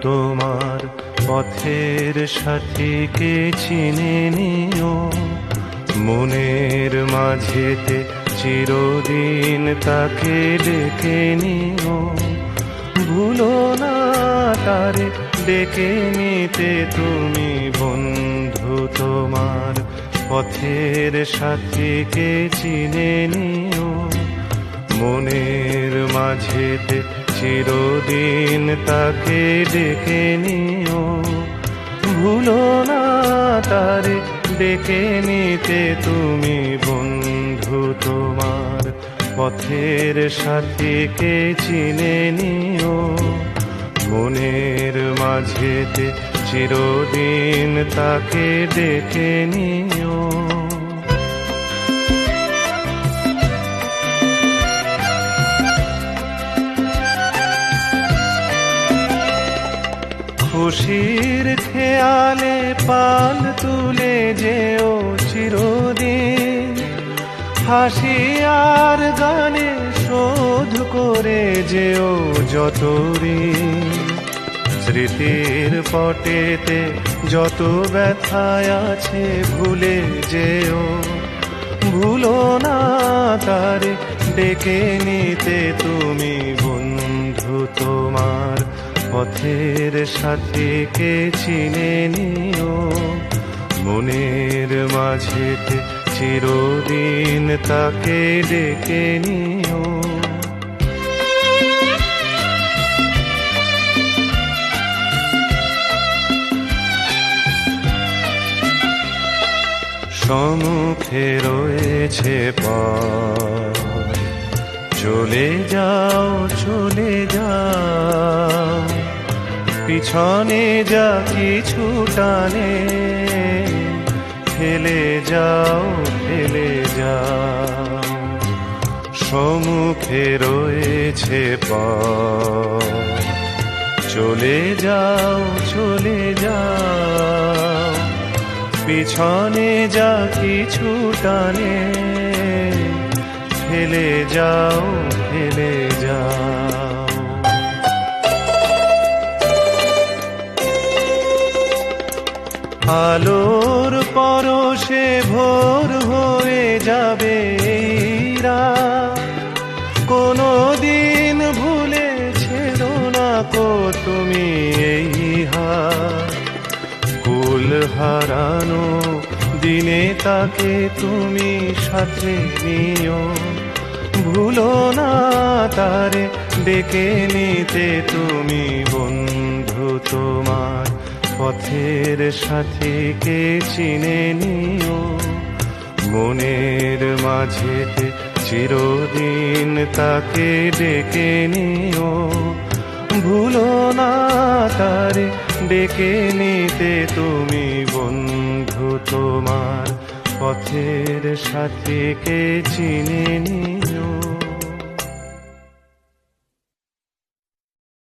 তোমার পথের সাথীকে চিনে নিও, মনের মাঝেতে চিরদিন তাকে ডেকে নিও। ভুলো না তারে ডেকে নিতে তুমি বন্ধু, তোমার পথের সাথীকে চিনে নিও, মনের মাঝেতে চিরদিন তাকে ডেকে নিও। ভুলো না তারে ডেকে নিতে তুমি বন্ধু, তোমার পথের সাথীকে চিনে নিও, মনের মাঝেতে চিরদিন তাকে ডেকে নিও। খুশির খেয়ালে পাল তুলে যেও চিরদিন, হাসি আর গানে শোধ করে যেও যত ঋণ। স্মৃতির পটেতে যত ব্যথায় আছে ভুলে যেও, ভুলো না তারে ডেকে নিতে তুমি বন্ধু, তোমার পথের সাথীকে চিনে নিও, মনের মাঝেতে চিরদিন তাকে ডেকে নিও। সম্মুখে রয়েছে পথ, চলে যাও চলে যাও, পিছনে যা কিছু টানে ফেলে যাও ফেলে যাও। সম্মুখে রয়েছে পথ, চলে যাও চলে যাও, পিছনে যা কিছু টানে ফেলে যাও ফেলে যাও। আলোর পরশে ভোর হয়ে যাবে এই রাত, কোনো দিন ভুলেছিল না কো তুমি এই হাত। কুল হারানো দিনে তাকে তুমি সাথে নিও, ভুলো না তারে ডেকে নিতে তুমি বন্ধু, তোমার পথের সাথীকে চিনে নিও, মনের মাঝেতে চিরদিন তাকে ডেকে নিও। ভুলো না তারে ডেকে নিতে তুমি বন্ধু, তোমার পথের সাথীকে চিনে নিও।